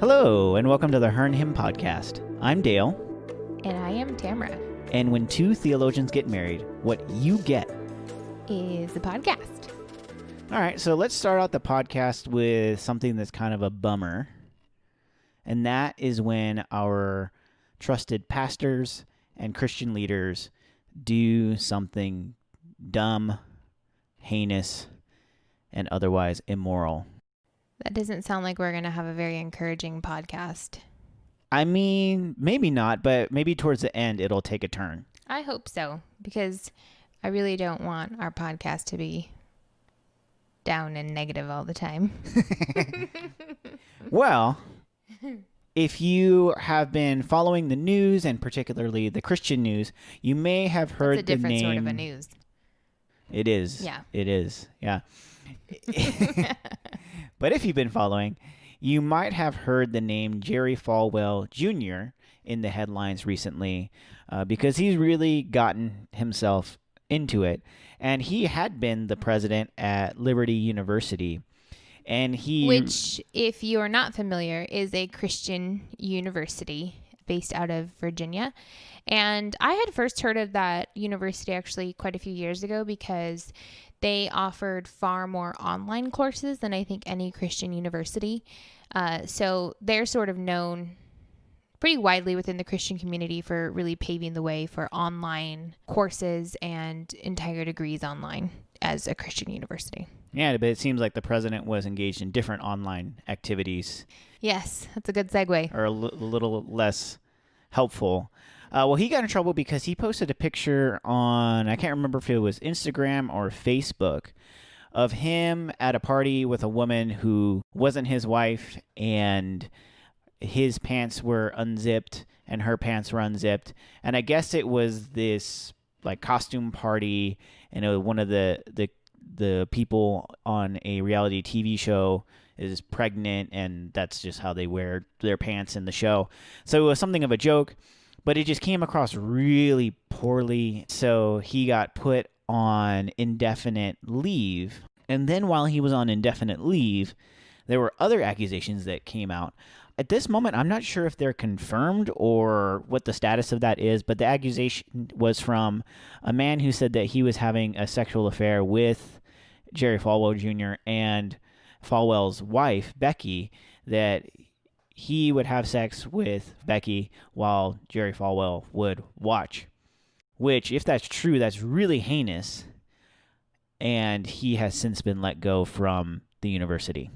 Hello, and welcome to the Her and Him podcast. I'm Dale. And I am Tamara. And when two theologians get married, what you get is a podcast. All right, so let's start out the podcast with something that's kind of a bummer. And that is when our trusted pastors and Christian leaders do something dumb, heinous, and otherwise immoral. That doesn't sound like we're going to have a very encouraging podcast. I mean, maybe not, but maybe towards the end it'll take a turn. I hope so, because I really don't want our podcast to be down and negative all the time. Well, if you have been following the news, and particularly the Christian news, you may have heard the name. It's a different sort of a news. It is. Yeah. It is. Yeah. But if you've been following, you might have heard the name Jerry Falwell Jr. in the headlines recently because he's really gotten himself into it. And he had been the president at Liberty University. Which, if you are not familiar, is a Christian university based out of Virginia. And I had first heard of that university actually quite a few years ago because they offered far more online courses than I think any Christian university. So they're sort of known pretty widely within the Christian community for really paving the way for online courses and entire degrees online as a Christian university. Yeah, but it seems like the president was engaged in different online activities. Yes, that's a good segue. Or a little less helpful. Well, he got in trouble because he posted a picture on, I can't remember if it was Instagram or Facebook, of him at a party with a woman who wasn't his wife, and his pants were unzipped and her pants were unzipped. And I guess it was this like costume party, and it was one of the people on a reality TV show is pregnant, and that's just how they wear their pants in the show. So it was something of a joke, but it just came across really poorly. So he got put on indefinite leave. And then while he was on indefinite leave, there were other accusations that came out. At this moment, I'm not sure if they're confirmed or what the status of that is, but the accusation was from a man who said that he was having a sexual affair with Jerry Falwell Jr. and Falwell's wife, Becky, that he would have sex with Becky while Jerry Falwell would watch. Which, if that's true, that's really heinous. And he has since been let go from the university.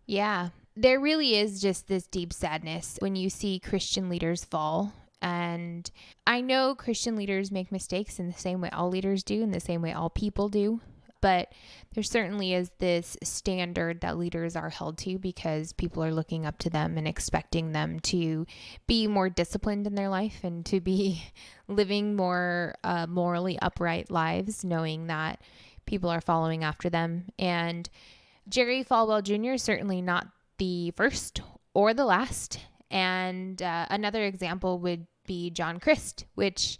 Yeah, there really is just this deep sadness when you see Christian leaders fall. And I know Christian leaders make mistakes in the same way all leaders do, in the same way all people do. But there certainly is this standard that leaders are held to because people are looking up to them and expecting them to be more disciplined in their life and to be living more morally upright lives, knowing that people are following after them. And Jerry Falwell Jr. is certainly not the first or the last. And another example would be John Crist, which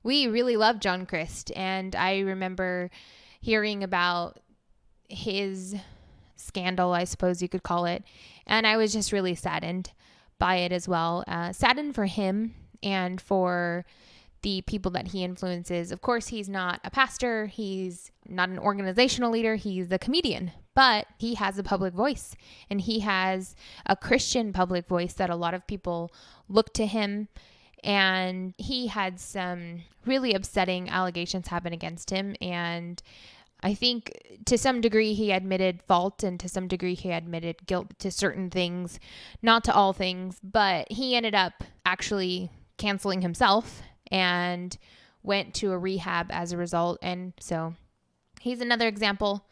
we really love John Crist. And I remember hearing about his scandal, I suppose you could call it. And I was just really saddened by it as well. Saddened for him and for the people that he influences. Of course, he's not a pastor. He's not an organizational leader. He's a comedian. But he has a public voice. And he has a Christian public voice that a lot of people look to him. And he had some really upsetting allegations happen against him. And I think to some degree he admitted fault, and to some degree he admitted guilt to certain things, not to all things. But he ended up actually canceling himself and went to a rehab as a result. And so he's another example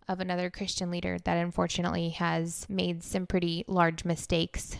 of another Christian leader that unfortunately has made some pretty large mistakes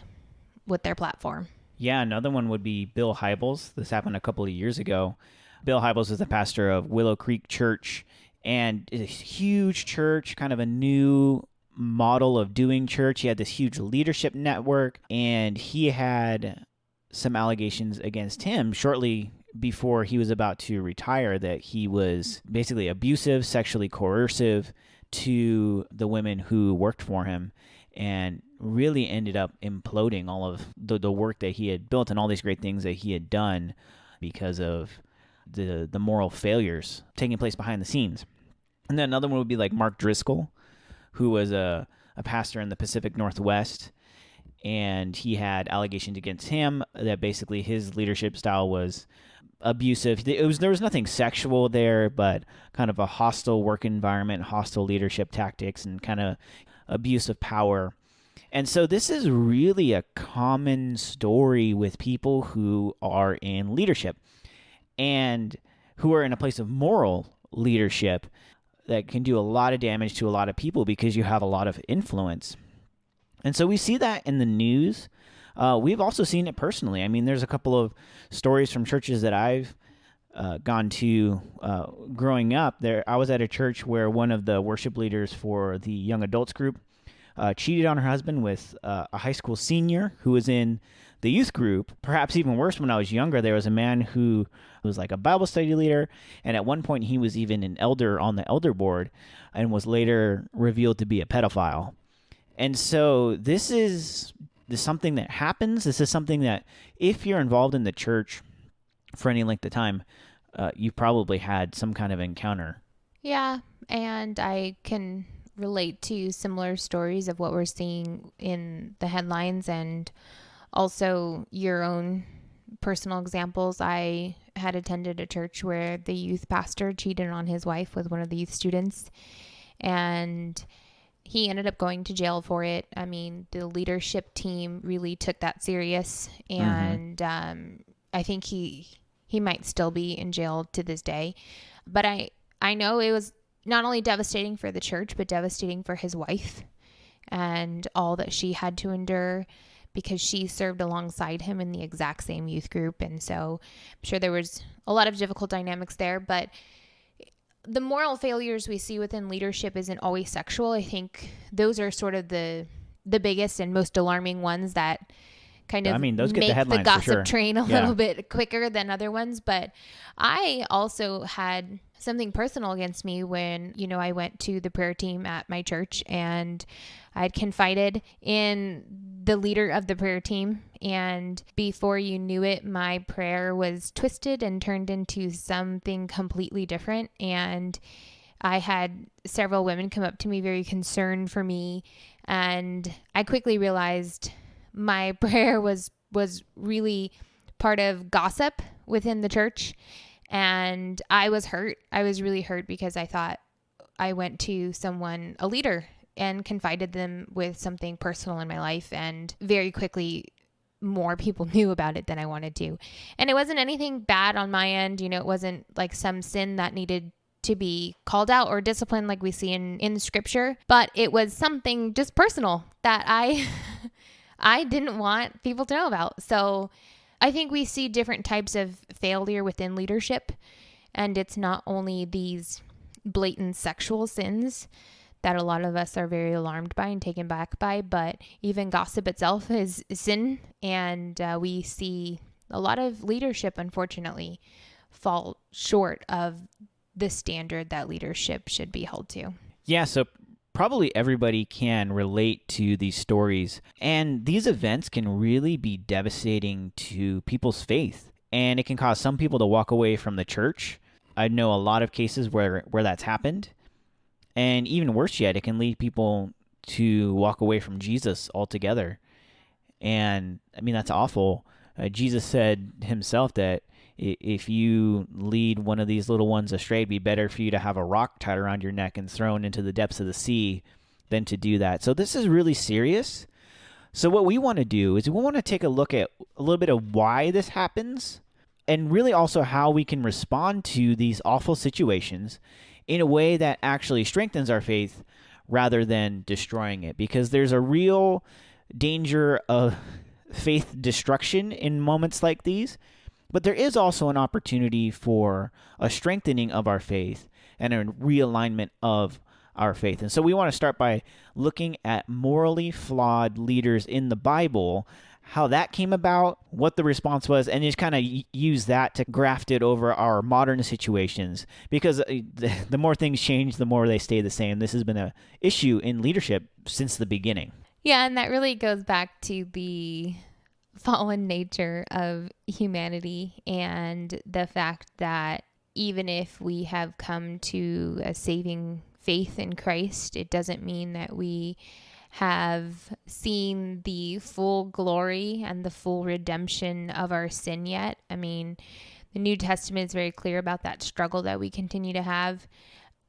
with their platform. Yeah, another one would be Bill Hybels. This happened a couple of years ago. Bill Hybels is the pastor of Willow Creek Church, and it's a huge church, kind of a new model of doing church. He had this huge leadership network, and he had some allegations against him shortly before he was about to retire that he was basically abusive, sexually coercive to the women who worked for him. and really ended up imploding all of the work that he had built and all these great things that he had done because of the moral failures taking place behind the scenes. And then another one would be like Mark Driscoll, who was a pastor in the Pacific Northwest, and he had allegations against him that basically his leadership style was abusive. There was nothing sexual there, but kind of a hostile work environment, hostile leadership tactics, and kind of abuse of power. And so this is really a common story with people who are in leadership and who are in a place of moral leadership that can do a lot of damage to a lot of people because you have a lot of influence. And so we see that in the news. We've also seen it personally. I mean, there's a couple of stories from churches that I've gone to growing up. I was at a church where one of the worship leaders for the young adults group cheated on her husband with a high school senior who was in the youth group. Perhaps even worse, when I was younger, there was a man who was like a Bible study leader, and at one point he was even an elder on the elder board and was later revealed to be a pedophile. And so this is something that happens. This is something that if you're involved in the church for any length of time, you probably had some kind of encounter. Yeah, and I can relate to similar stories of what we're seeing in the headlines and also your own personal examples. I had attended a church where the youth pastor cheated on his wife with one of the youth students, and he ended up going to jail for it. I mean, the leadership team really took that serious, and I think he might still be in jail to this day. But I know it was not only devastating for the church, but devastating for his wife and all that she had to endure because she served alongside him in the exact same youth group. And so I'm sure there was a lot of difficult dynamics there, but the moral failures we see within leadership isn't always sexual. I think those are sort of the biggest and most alarming ones that kind of those get make the headlines the gossip for sure. train a little bit quicker than other ones. But I also had something personal against me when, I went to the prayer team at my church, and I had confided in the leader of the prayer team. And before you knew it, my prayer was twisted and turned into something completely different. And I had several women come up to me very concerned for me. And I quickly realized my prayer was really part of gossip within the church. And I was hurt. I was really hurt because I thought I went to someone, a leader, and confided them with something personal in my life. And very quickly, more people knew about it than I wanted to. And it wasn't anything bad on my end. It wasn't like some sin that needed to be called out or disciplined like we see in scripture. But it was something just personal that I didn't want people to know about. So I think we see different types of failure within leadership, and it's not only these blatant sexual sins that a lot of us are very alarmed by and taken back by, but even gossip itself is sin, and we see a lot of leadership, unfortunately, fall short of the standard that leadership should be held to. Yeah, so probably everybody can relate to these stories, and these events can really be devastating to people's faith, and it can cause some people to walk away from the church. I know a lot of cases where that's happened, and even worse yet, it can lead people to walk away from Jesus altogether. And that's awful. Jesus said himself that if you lead one of these little ones astray, it'd be better for you to have a rock tied around your neck and thrown into the depths of the sea than to do that. So this is really serious. So what we want to do is we want to take a look at a little bit of why this happens, and really also how we can respond to these awful situations in a way that actually strengthens our faith rather than destroying it. Because there's a real danger of faith destruction in moments like these. But there is also an opportunity for a strengthening of our faith and a realignment of our faith. And so we want to start by looking at morally flawed leaders in the Bible, how that came about, what the response was, and just kind of use that to graft it over our modern situations. Because the more things change, the more they stay the same. This has been an issue in leadership since the beginning. Yeah, and that really goes back to the fallen nature of humanity and the fact that even if we have come to a saving faith in Christ, it doesn't mean that we have seen the full glory and the full redemption of our sin yet. I mean, the New Testament is very clear about that struggle that we continue to have.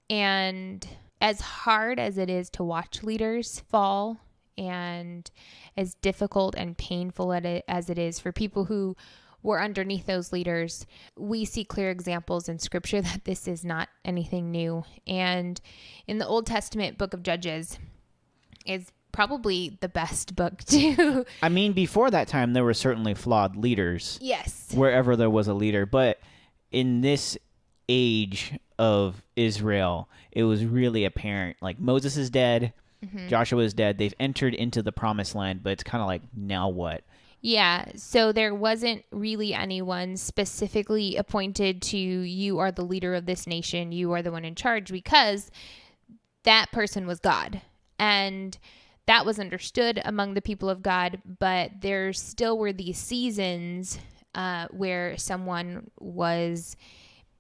And as hard as it is to watch leaders fall, and as difficult and painful as it is for people who were underneath those leaders, we see clear examples in scripture that this is not anything new. And in the Old Testament book of Judges is probably the best book to I mean, before that time, there were certainly flawed leaders. Yes. Wherever there was a leader. But in this age of Israel, it was really apparent. Like, Moses is dead. Joshua is dead. They've entered into the promised land, but it's kind of like, now what? Yeah, so there wasn't really anyone specifically appointed to, you are the leader of this nation, you are the one in charge, because that person was God. And that was understood among the people of God, but there still were these seasons where someone was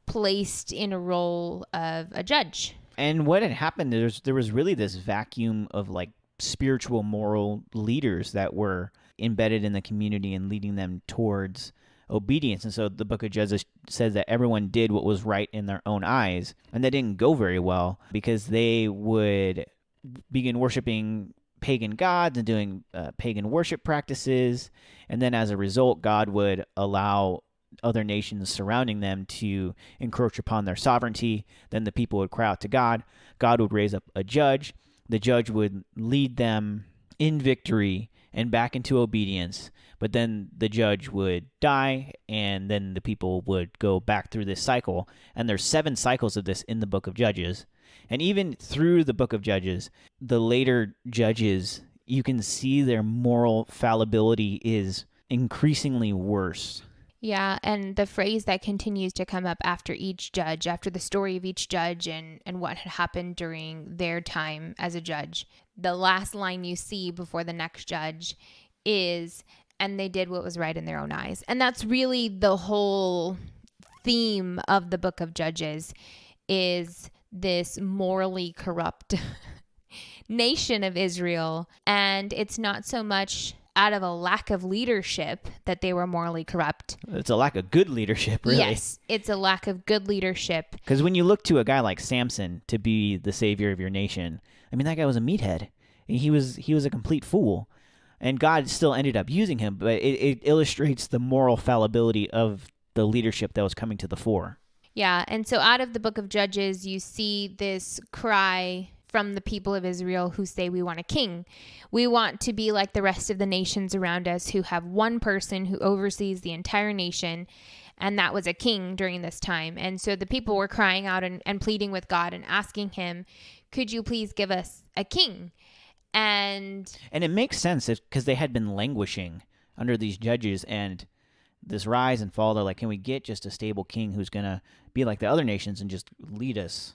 placed in a role of a judge. And what had happened, there was really this vacuum of like spiritual, moral leaders that were embedded in the community and leading them towards obedience. And so the book of Judges says that everyone did what was right in their own eyes. And that didn't go very well because they would begin worshiping pagan gods and doing pagan worship practices. And then as a result, God would allow other nations surrounding them to encroach upon their sovereignty. Then the people would cry out to God. God would raise up a judge. The judge would lead them in victory and back into obedience. But then the judge would die, and then the people would go back through this cycle. And there's 7 cycles of this in the book of Judges. And even through the book of Judges, the later judges, you can see their moral fallibility is increasingly worse. Yeah, and the phrase that continues to come up after each judge, after the story of each judge and what had happened during their time as a judge, the last line you see before the next judge is, and they did what was right in their own eyes. And that's really the whole theme of the book of Judges, is this morally corrupt nation of Israel. And it's not so much out of a lack of leadership that they were morally corrupt. It's a lack of good leadership, really. Yes, it's a lack of good leadership. Because when you look to a guy like Samson to be the savior of your nation, I mean, that guy was a meathead. He was a complete fool. And God still ended up using him, but it illustrates the moral fallibility of the leadership that was coming to the fore. Yeah, and so out of the book of Judges, you see this cry from the people of Israel who say, we want a king. We want to be like the rest of the nations around us who have one person who oversees the entire nation. And that was a king during this time. And so the people were crying out and pleading with God and asking him, could you please give us a king? And it makes sense because they had been languishing under these judges and this rise and fall. They're like, can we get just a stable king who's going to be like the other nations and just lead us?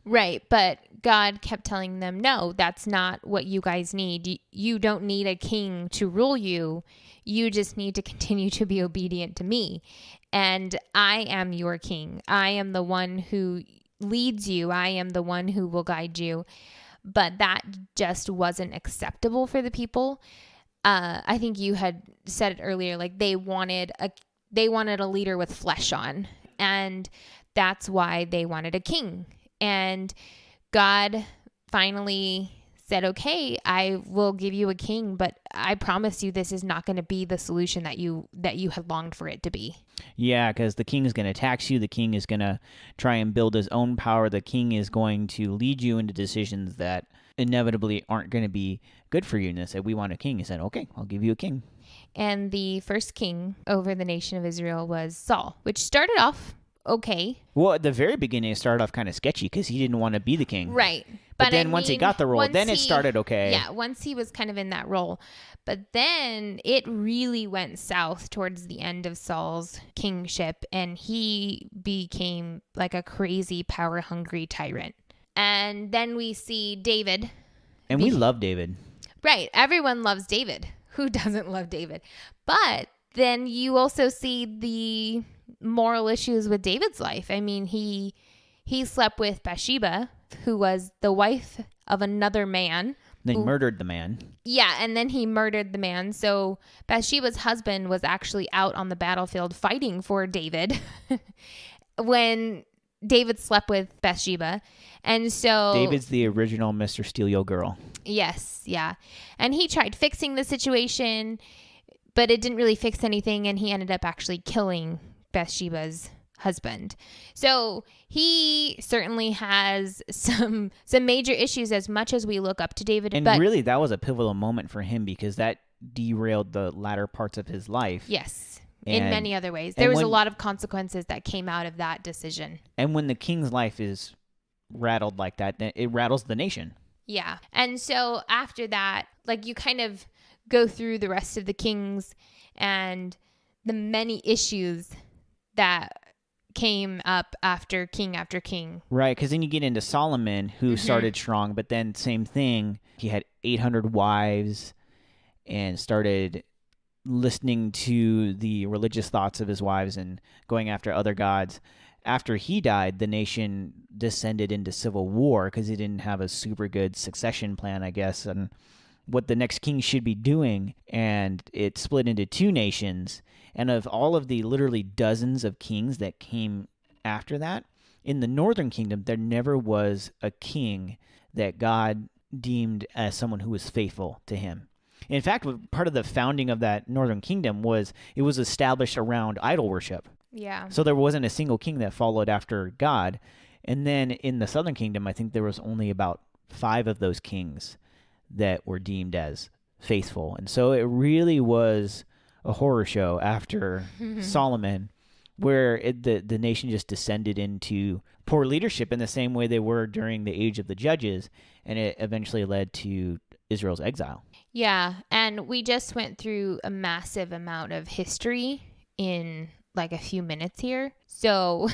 Right, but God kept telling them, no, that's not what you guys need. You don't need a king to rule you. You just need to continue to be obedient to me. And I am your king. I am the one who leads you. I am the one who will guide you. But that just wasn't acceptable for the people. I think you had said it earlier, like they wanted a leader with flesh on. And that's why they wanted a king. And God finally said, okay, I will give you a king, but I promise you this is not going to be the solution that you had longed for it to be. Yeah, because the king is going to tax you. The king is going to try and build his own power. The king is going to lead you into decisions that inevitably aren't going to be good for you. And they said, we want a king. He said, okay, I'll give you a king. And the first king over the nation of Israel was Saul, which started off okay. Well, at the very beginning, it started off kind of sketchy because he didn't want to be the king. Right. But then once he got the role, then it started okay. Yeah, once he was kind of in that role. But then it really went south towards the end of Saul's kingship, and he became like a crazy, power-hungry tyrant. And then we see David. And we love David. Right. Everyone loves David. Who doesn't love David? But then you also see the moral issues with David's life. I mean, he slept with Bathsheba, who was the wife of another man. They murdered the man. Yeah, and then he murdered the man. So Bathsheba's husband was actually out on the battlefield fighting for David when David slept with Bathsheba. And so David's the original Mr. Steal Your Girl. Yes, yeah. And he tried fixing the situation, but it didn't really fix anything, and he ended up actually killing Bathsheba's husband. So he certainly has some major issues as much as we look up to David. And really, that was a pivotal moment for him because that derailed the latter parts of his life. Yes, in many other ways. There was a lot of consequences that came out of that decision. And when the king's life is rattled like that, then it rattles the nation. Yeah. And so after that, like you kind of go through the rest of the kings and the many issues that came up after king. Right, because then you get into Solomon, who started strong, but then same thing. He had 800 wives and started listening to the religious thoughts of his wives and going after other gods. After he died, the nation descended into civil war because he didn't have a super good succession plan, I guess, and what the next king should be doing. And it split into two nations. And of all of the literally dozens of kings that came after that, in the northern kingdom, there never was a king that God deemed as someone who was faithful to him. In fact, part of the founding of that northern kingdom was it was established around idol worship. Yeah. So there wasn't a single king that followed after God. And then in the southern kingdom, I think there was only about 5 of those kings that were deemed as faithful. And so it really was a horror show after Solomon, where the nation just descended into poor leadership in the same way they were during the age of the judges, and it eventually led to Israel's exile. Yeah, and we just went through a massive amount of history in like a few minutes here. So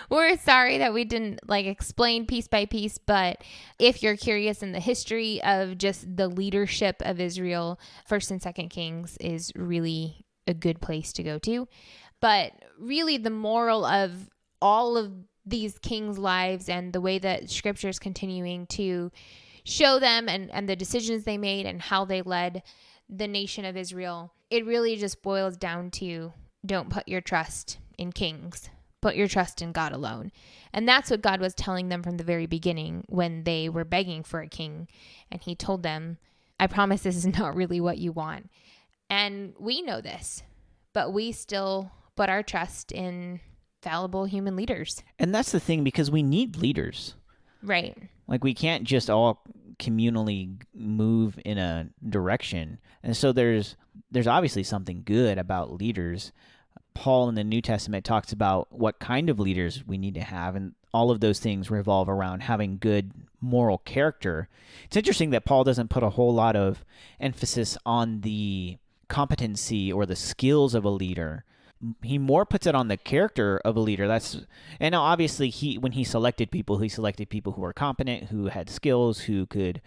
we're sorry that we didn't like explain piece by piece, but if you're curious in the history of just the leadership of Israel, 1st and 2nd Kings is really a good place to go to. But really the moral of all of these kings' lives and the way that scripture is continuing to show them and the decisions they made and how they led the nation of Israel, it really just boils down to don't put your trust in kings. Put your trust in God alone. And that's what God was telling them from the very beginning when they were begging for a king. And he told them, I promise this is not really what you want. And we know this, but we still put our trust in fallible human leaders. And that's the thing, because we need leaders. Right. Like, we can't just all communally move in a direction. And so there's obviously something good about leaders. Paul in the New Testament talks about what kind of leaders we need to have, and all of those things revolve around having good moral character. It's interesting that Paul doesn't put a whole lot of emphasis on the competency or the skills of a leader. He more puts it on the character of a leader. And now obviously when he selected people who were competent, who had skills, who could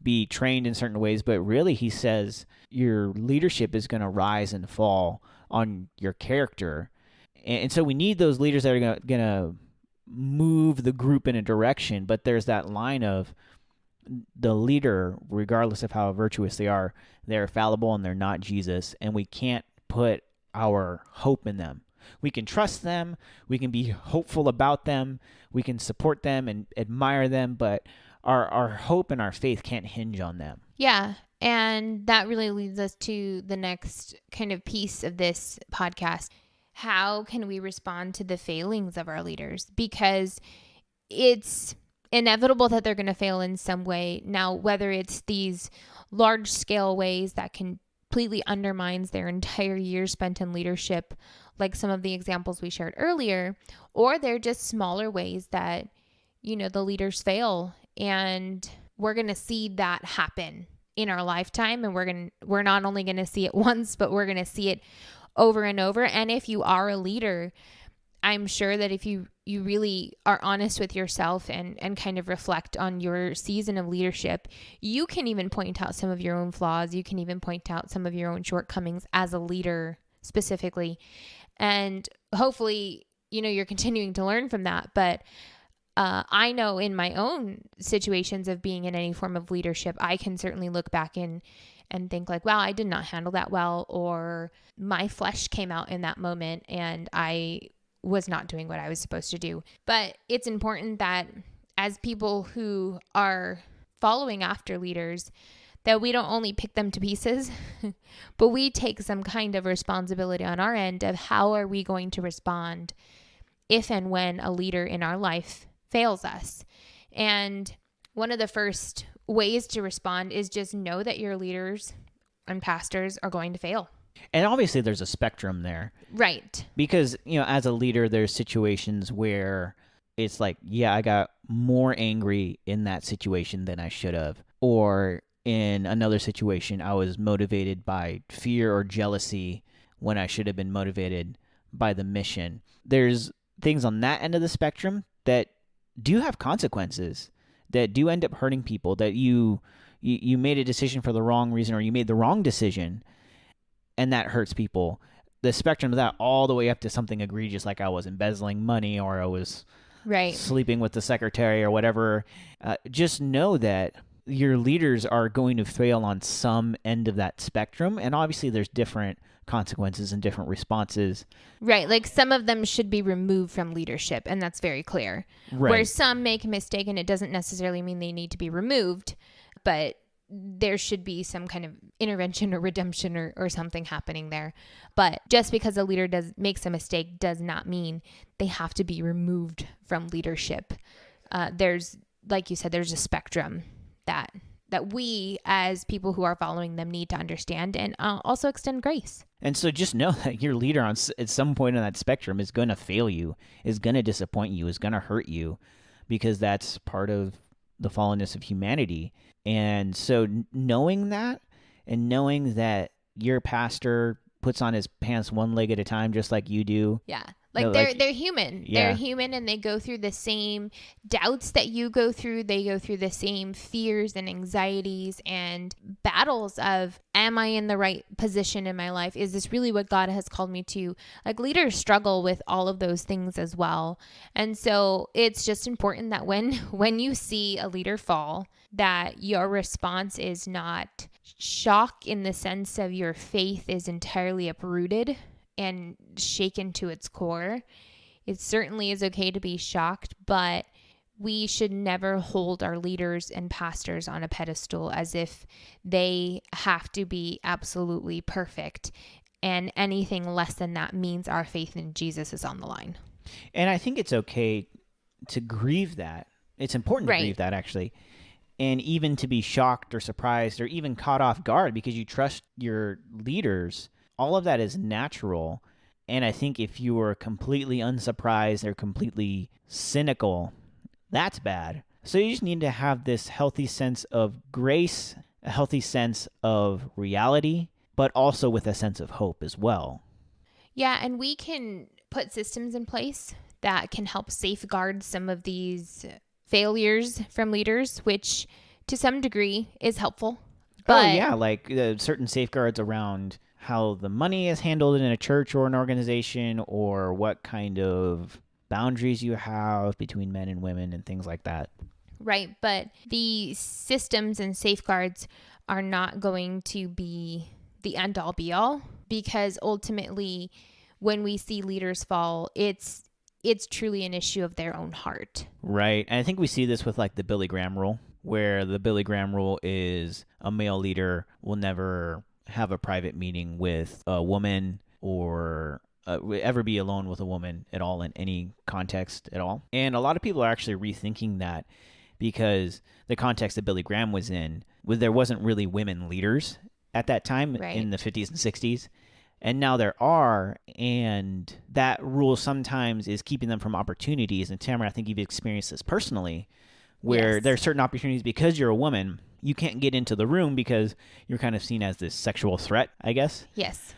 be trained in certain ways. But really, he says your leadership is going to rise and fall on your character. And so we need those leaders that are going to move the group in a direction. But there's that line of the leader, regardless of how virtuous they are, they're fallible and they're not Jesus. And we can't put our hope in them. We can trust them. We can be hopeful about them. We can support them and admire them. But our hope and our faith can't hinge on them. Yeah. And that really leads us to the next kind of piece of this podcast. How can we respond to the failings of our leaders? Because it's inevitable that they're going to fail in some way. Now, whether it's these large scale ways that completely undermines their entire year spent in leadership, like some of the examples we shared earlier, or they're just smaller ways that, the leaders fail. And we're going to see that happen in our lifetime. And we're not only going to see it once, but we're going to see it over and over. And if you are a leader, I'm sure that if you really are honest with yourself and kind of reflect on your season of leadership, you can even point out some of your own flaws. You can even point out some of your own shortcomings as a leader specifically. And hopefully, you're continuing to learn from that. But I know in my own situations of being in any form of leadership, I can certainly look back and think like, wow, I did not handle that well, or my flesh came out in that moment and I was not doing what I was supposed to do. But it's important that as people who are following after leaders, that we don't only pick them to pieces, but we take some kind of responsibility on our end of how are we going to respond if and when a leader in our life fails us. And one of the first ways to respond is just know that your leaders and pastors are going to fail. And obviously there's a spectrum there. Right. Because, as a leader, there's situations where it's like, yeah, I got more angry in that situation than I should have. Or in another situation, I was motivated by fear or jealousy when I should have been motivated by the mission. There's things on that end of the spectrum that do have consequences, that do end up hurting people, that you made a decision for the wrong reason, or you made the wrong decision, and that hurts people. The spectrum of that all the way up to something egregious like I was embezzling money, or I was sleeping with the secretary or whatever. Just know that your leaders are going to fail on some end of that spectrum, and obviously there's different consequences and different responses. Right. Like some of them should be removed from leadership, and that's very clear. Right. Where some make a mistake, and it doesn't necessarily mean they need to be removed, but there should be some kind of intervention or redemption or something happening there. But just because a leader makes a mistake does not mean they have to be removed from leadership. There's, like you said, there's a spectrum that we as people who are following them need to understand, and also extend grace. And so just know that your leader at some point on that spectrum is going to fail you, is going to disappoint you, is going to hurt you, because that's part of the fallenness of humanity. And so knowing that, and knowing that your pastor puts on his pants one leg at a time, just like you do. Yeah. Like they're human. Yeah. They're human, and they go through the same doubts that you go through. They go through the same fears and anxieties and battles of, am I in the right position in my life? Is this really what God has called me to? Like leaders struggle with all of those things as well. And so it's just important that when you see a leader fall, that your response is not shock in the sense of your faith is entirely uprooted and shaken to its core. It certainly is okay to be shocked, but we should never hold our leaders and pastors on a pedestal as if they have to be absolutely perfect. And anything less than that means our faith in Jesus is on the line. And I think it's okay to grieve that. It's important to grieve that, actually. And even to be shocked or surprised or even caught off guard because you trust your leaders. All of that is natural. And I think if you were completely unsurprised or completely cynical, that's bad. So you just need to have this healthy sense of grace, a healthy sense of reality, but also with a sense of hope as well. Yeah, and we can put systems in place that can help safeguard some of these failures from leaders, which to some degree is helpful. But like certain safeguards around how the money is handled in a church or an organization, or what kind of boundaries you have between men and women and things like that. Right. But the systems and safeguards are not going to be the end all be all, because ultimately when we see leaders fall, it's truly an issue of their own heart. Right. And I think we see this with like the Billy Graham rule, where the Billy Graham rule is a male leader will never have a private meeting with a woman or ever be alone with a woman at all in any context at all. And a lot of people are actually rethinking that, because the context that Billy Graham was in, there wasn't really women leaders at that time in the 50s and 60s. And now there are, and that rule sometimes is keeping them from opportunities. And Tamara, I think you've experienced this personally, where there are certain opportunities because you're a woman, you can't get into the room because you're kind of seen as this sexual threat, I guess. Yes.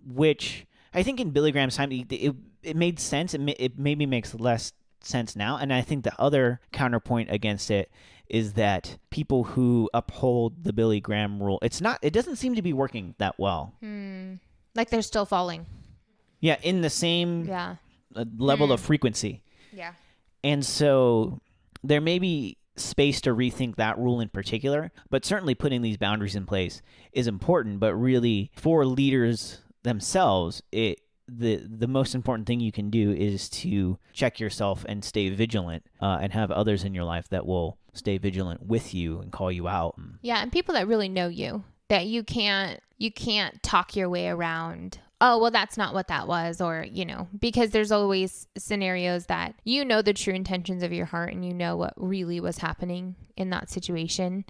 Which I think in Billy Graham's time, it made sense. It maybe makes less sense now. And I think the other counterpoint against it is that people who uphold the Billy Graham rule, it doesn't seem to be working that well. Like they're still falling. Yeah, in the same Yeah. level of frequency. Yeah. And so there may be space to rethink that rule in particular, but certainly putting these boundaries in place is important. But really, for leaders themselves, the most important thing you can do is to check yourself and stay vigilant, and have others in your life that will stay vigilant with you and call you out. Yeah, and people that really know you, that you can't talk your way around. Oh, well, that's not what that was, or, because there's always scenarios that the true intentions of your heart and what really was happening in that situation.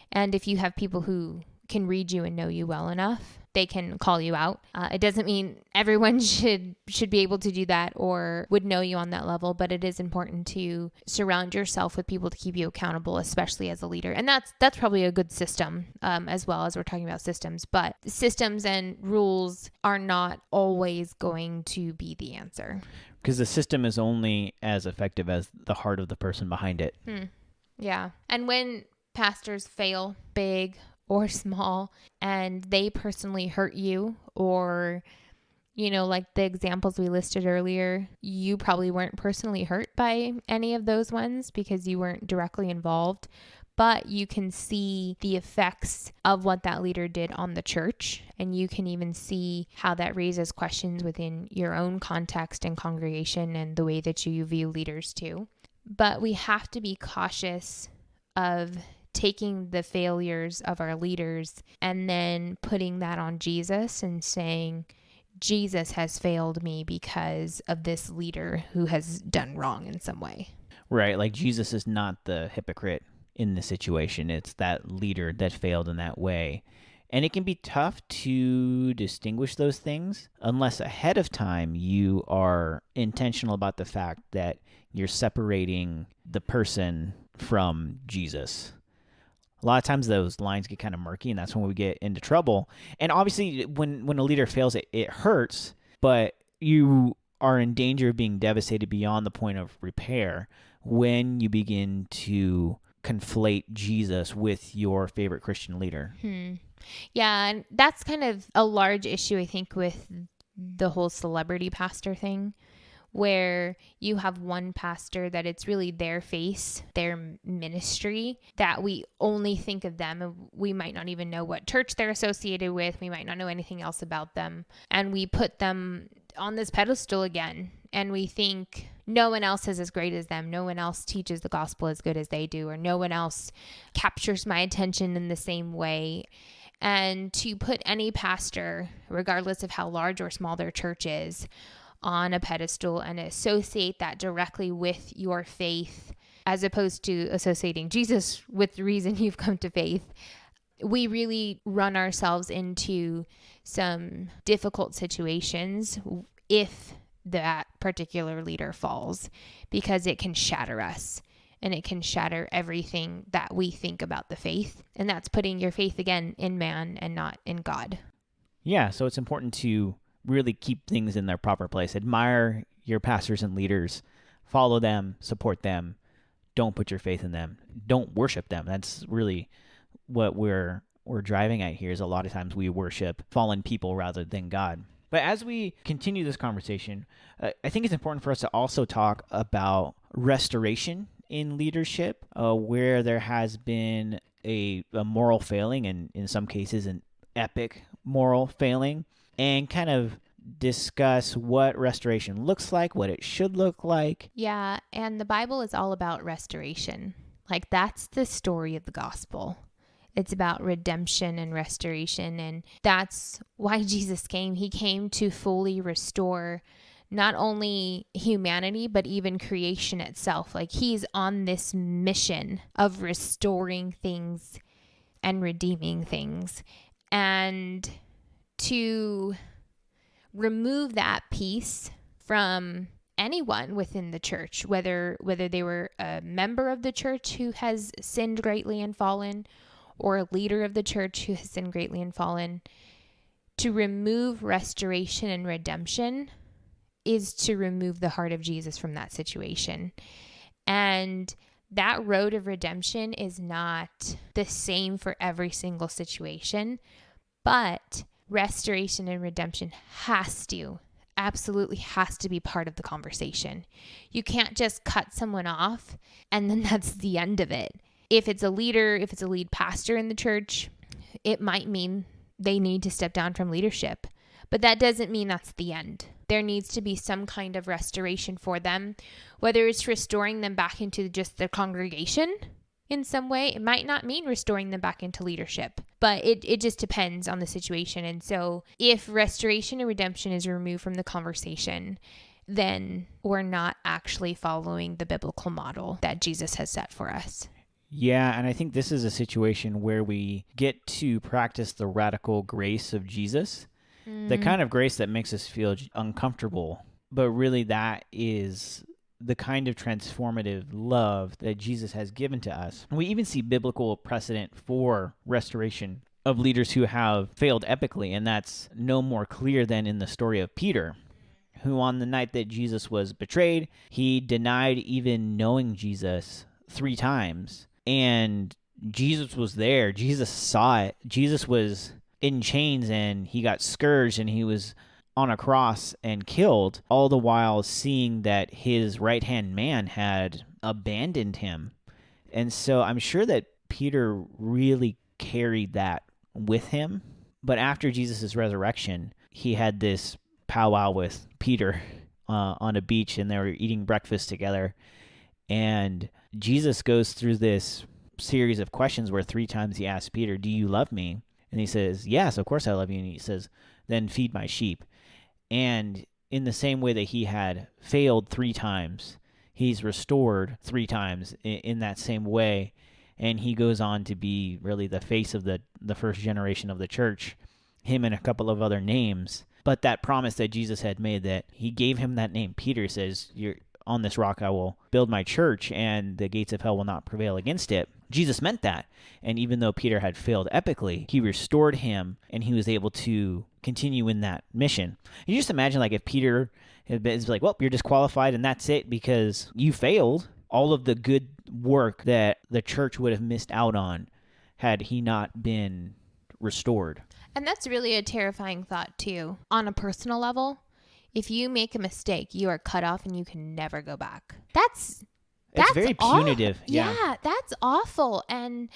And if you have people who can read you and know you well enough, they can call you out. It doesn't mean everyone should be able to do that or would know you on that level, but it is important to surround yourself with people to keep you accountable, especially as a leader. And that's probably a good system, as well, as we're talking about systems. But systems and rules are not always going to be the answer. Because the system is only as effective as the heart of the person behind it. Yeah. And when pastors fail, big or small, and they personally hurt you, or, like the examples we listed earlier, you probably weren't personally hurt by any of those ones because you weren't directly involved, but you can see the effects of what that leader did on the church, and you can even see how that raises questions within your own context and congregation and the way that you view leaders too. But we have to be cautious of taking the failures of our leaders and then putting that on Jesus and saying, Jesus has failed me because of this leader who has done wrong in some way. Right. Like Jesus is not the hypocrite in the situation. It's that leader that failed in that way. And it can be tough to distinguish those things unless ahead of time you are intentional about the fact that you're separating the person from Jesus. A lot of times those lines get kind of murky, and that's when we get into trouble. And obviously, when a leader fails, it hurts, but you are in danger of being devastated beyond the point of repair when you begin to conflate Jesus with your favorite Christian leader. Yeah, and that's kind of a large issue, I think, with the whole celebrity pastor thing, where you have one pastor that it's really their face, their ministry, that we only think of them, and we might not even know what church they're associated with. We might not know anything else about them. And we put them on this pedestal again. And we think no one else is as great as them. No one else teaches the gospel as good as they do, or no one else captures my attention in the same way. And to put any pastor, regardless of how large or small their church is, on a pedestal and associate that directly with your faith, as opposed to associating Jesus with the reason you've come to faith, we really run ourselves into some difficult situations if that particular leader falls, because it can shatter us and it can shatter everything that we think about the faith. And that's putting your faith again in man and not in God. Yeah, so it's important to really keep things in their proper place. Admire your pastors and leaders. Follow them, support them. Don't put your faith in them. Don't worship them. That's really what we're driving at here, is a lot of times we worship fallen people rather than God. But as we continue this conversation, I think it's important for us to also talk about restoration in leadership, where there has been a moral failing, and in some cases an epic moral failing, and kind of discuss what restoration looks like, what it should look like. Yeah, and the Bible is all about restoration. Like, that's the story of the gospel. It's about redemption and restoration, and that's why Jesus came. He came to fully restore not only humanity, but even creation itself. Like, he's on this mission of restoring things and redeeming things. And to remove that piece from anyone within the church, whether they were a member of the church who has sinned greatly and fallen, or a leader of the church who has sinned greatly and fallen, to remove restoration and redemption is to remove the heart of Jesus from that situation. And that road of redemption is not the same for every single situation, but restoration and redemption absolutely has to be part of the conversation. You can't just cut someone off and then that's the end of it. If it's a leader, if it's a lead pastor in the church, it might mean they need to step down from leadership. But that doesn't mean that's the end. There needs to be some kind of restoration for them, whether it's restoring them back into just their congregation in some way. It might not mean restoring them back into leadership, but it just depends on the situation. And so if restoration and redemption is removed from the conversation, then we're not actually following the biblical model that Jesus has set for us. Yeah, and I think this is a situation where we get to practice the radical grace of Jesus, the kind of grace that makes us feel uncomfortable, but really that is the kind of transformative love that Jesus has given to us. We even see biblical precedent for restoration of leaders who have failed epically, and that's no more clear than in the story of Peter, who on the night that Jesus was betrayed, he denied even knowing Jesus 3 times. And Jesus was there. Jesus saw it. Jesus was in chains and he got scourged and he was on a cross and killed, all the while seeing that his right-hand man had abandoned him. And so I'm sure that Peter really carried that with him. But after Jesus' resurrection, he had this powwow with Peter on a beach, and they were eating breakfast together. And Jesus goes through this series of questions where 3 times he asks Peter, "Do you love me?" And he says, "Yes, of course I love you." And he says, "Then feed my sheep." And in the same way that he had failed 3 times, he's restored 3 times in that same way. And he goes on to be really the face of the first generation of the church, him and a couple of other names. But that promise that Jesus had made, that he gave him that name, Peter says, "You're on this rock I will build my church, and the gates of hell will not prevail against it." Jesus meant that. And even though Peter had failed epically, he restored him, and he was able to continue in that mission. You just imagine, like, if Peter had been like, "Well, you're disqualified, and that's it because you failed," all of the good work that the church would have missed out on had he not been restored. And that's really a terrifying thought, too. On a personal level, if you make a mistake, you are cut off and you can never go back. That's very punitive. Yeah, that's awful. And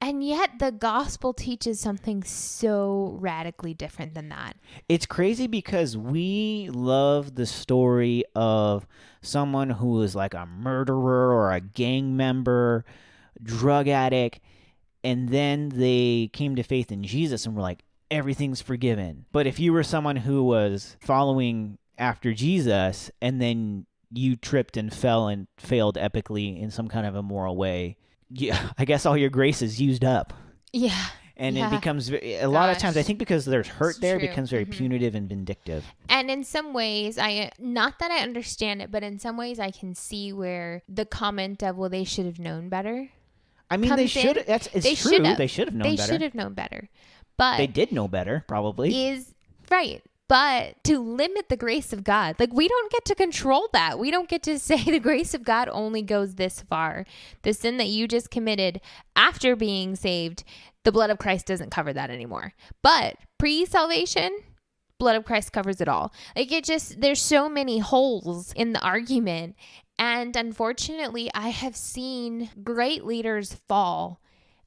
yet the gospel teaches something so radically different than that. It's crazy because we love the story of someone who is like a murderer or a gang member, drug addict, and then they came to faith in Jesus and we're like, everything's forgiven. But if you were someone who was following after Jesus and then you tripped and fell and failed epically in some kind of immoral way, I guess all your grace is used up. Yeah. And it becomes, a lot of times, I think because there's hurt there, it becomes very punitive and vindictive. And in some ways, not that I understand it, but in some ways I can see where the comment of, well, they should have known better. I mean, they should. It's true. They should have known better. They should have known better. But they did know better, probably. Is right. But to limit the grace of God, like, we don't get to control that. We don't get to say the grace of God only goes this far. The sin that you just committed after being saved, the blood of Christ doesn't cover that anymore. But pre-salvation, blood of Christ covers it all. Like, there's so many holes in the argument. And unfortunately, I have seen great leaders fall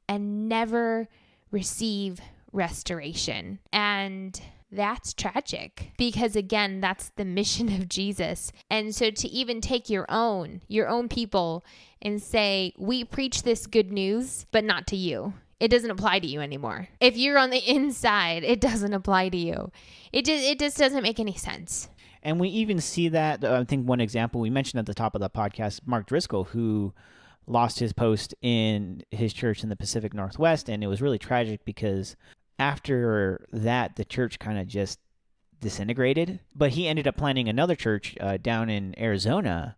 and never receive restoration. And that's tragic because, again, that's the mission of Jesus. And so to even take your own people and say, we preach this good news, but not to you. It doesn't apply to you anymore. If you're on the inside, it doesn't apply to you. It just doesn't make any sense. And we even see that, I think one example we mentioned at the top of the podcast, Mark Driscoll, who lost his post in his church in the Pacific Northwest. And it was really tragic because after that, the church kind of just disintegrated. But he ended up planting another church down in Arizona.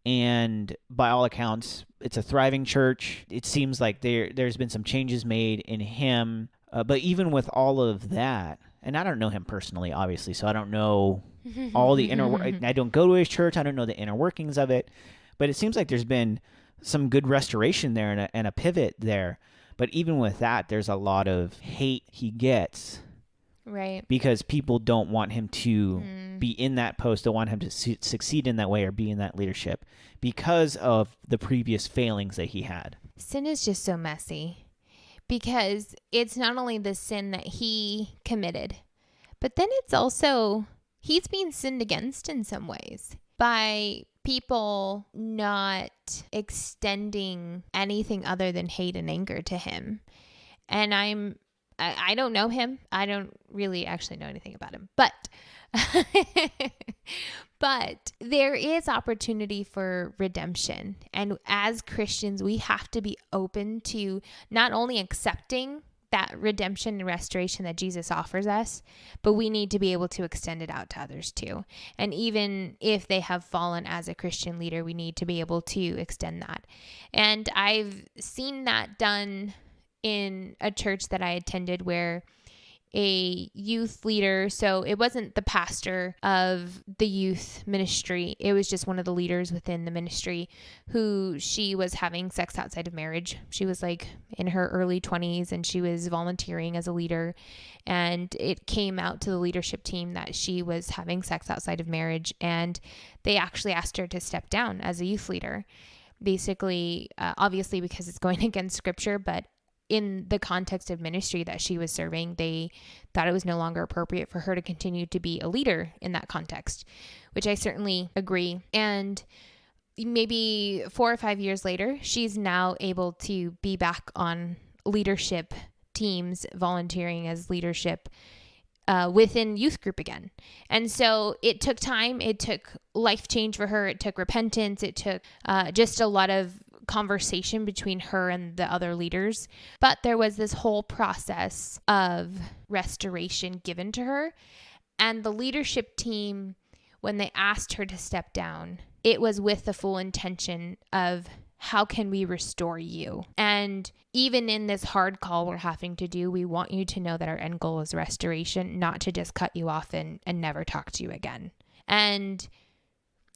And by all accounts, it's a thriving church. It seems like there's been some changes made in him. But even with all of that, and I don't know him personally, obviously, so I don't know all the I don't go to his church. I don't know the inner workings of it. But it seems like there's been some good restoration there and a pivot there. But even with that, there's a lot of hate he gets. Right. Because people don't want him to be in that post, don't want him to succeed in that way or be in that leadership because of the previous failings that he had. Sin is just so messy because it's not only the sin that he committed, but then it's also he's being sinned against in some ways by people not extending anything other than hate and anger to him. And I don't know him. I don't really actually know anything about him, but but there is opportunity for redemption. And as Christians, we have to be open to not only accepting that redemption and restoration that Jesus offers us, but we need to be able to extend it out to others too. And even if they have fallen as a Christian leader, we need to be able to extend that. And I've seen that done in a church that I attended where a youth leader, so it wasn't the pastor of the youth ministry, it was just one of the leaders within the ministry who she was having sex outside of marriage. She was like in her early 20s and she was volunteering as a leader, and it came out to the leadership team that she was having sex outside of marriage, and they actually asked her to step down as a youth leader. Basically, obviously because it's going against scripture, but in the context of ministry that she was serving, they thought it was no longer appropriate for her to continue to be a leader in that context, which I certainly agree. And maybe 4 or 5 years later, she's now able to be back on leadership teams, volunteering as leadership within youth group again. And so it took time. It took life change for her. It took repentance. It took just a lot of conversation between her and the other leaders. But there was this whole process of restoration given to her. And the leadership team, when they asked her to step down, it was with the full intention of, how can we restore you? And even in this hard call we're having to do, we want you to know that our end goal is restoration, not to just cut you off and never talk to you again. And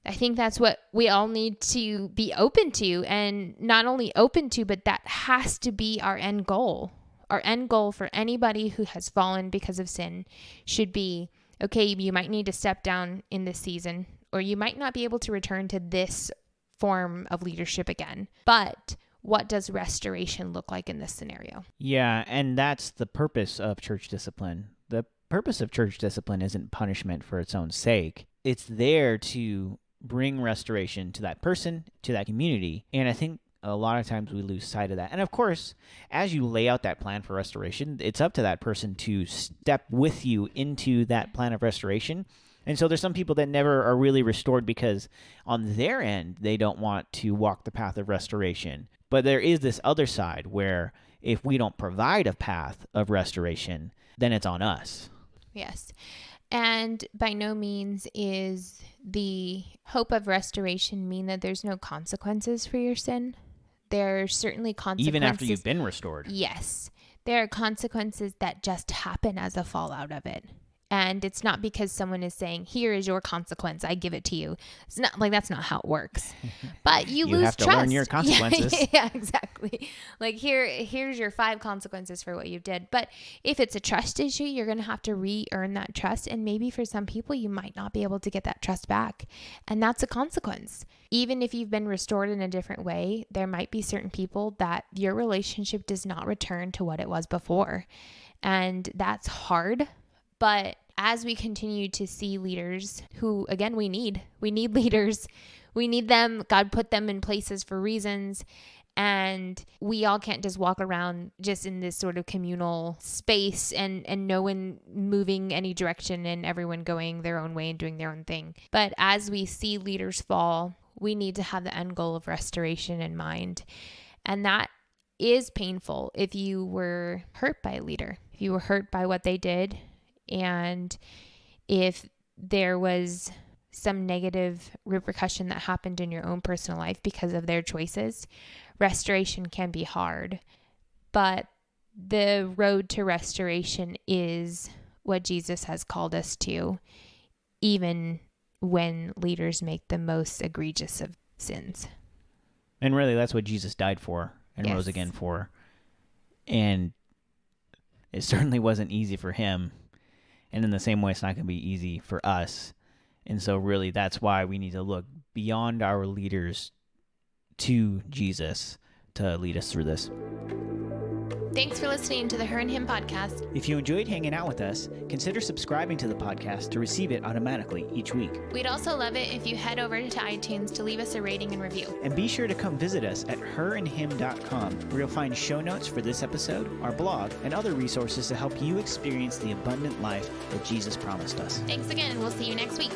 I think that's what we all need to be open to, and not only open to, but that has to be our end goal. Our end goal for anybody who has fallen because of sin should be, okay, you might need to step down in this season, or you might not be able to return to this form of leadership again. But what does restoration look like in this scenario? Yeah, and that's the purpose of church discipline. The purpose of church discipline isn't punishment for its own sake. It's there to bring restoration to that person, to that community. And I think a lot of times we lose sight of that. And of course, as you lay out that plan for restoration, it's up to that person to step with you into that plan of restoration. And so there's some people that never are really restored because on their end, they don't want to walk the path of restoration. But there is this other side where if we don't provide a path of restoration, then it's on us. Yes. And by no means is the hope of restoration mean that there's no consequences for your sin. There are certainly consequences. Even after you've been restored. Yes. There are consequences that just happen as a fallout of it. And it's not because someone is saying, here is your consequence, I give it to you. It's not like, that's not how it works. But you lose have to trust. learn your consequences. Yeah, exactly. Like here's your 5 consequences for what you did. But if it's a trust issue, you're going to have to re-earn that trust. And maybe for some people, you might not be able to get that trust back. And that's a consequence. Even if you've been restored in a different way, there might be certain people that your relationship does not return to what it was before. And that's hard. But as we continue to see leaders who, again, we need leaders. We need them. God put them in places for reasons. And we all can't just walk around just in this sort of communal space and no one moving any direction and everyone going their own way and doing their own thing. But as we see leaders fall, we need to have the end goal of restoration in mind. And that is painful if you were hurt by a leader, if you were hurt by what they did, and if there was some negative repercussion that happened in your own personal life because of their choices. Restoration can be hard, but the road to restoration is what Jesus has called us to. even when leaders make the most egregious of sins. And really, that's what Jesus died for and Yes. rose again for. And it certainly wasn't easy for him. And in the same way, it's not going to be easy for us. And so really, that's why we need to look beyond our leaders to Jesus to lead us through this. Thanks for listening to the Her and Him podcast. If you enjoyed hanging out with us, consider subscribing to the podcast to receive it automatically each week. We'd also love it if you head over to iTunes to leave us a rating and review. And be sure to come visit us at herandhim.com, where you'll find show notes for this episode, our blog, and other resources to help you experience the abundant life that Jesus promised us. Thanks again. We'll see you next week.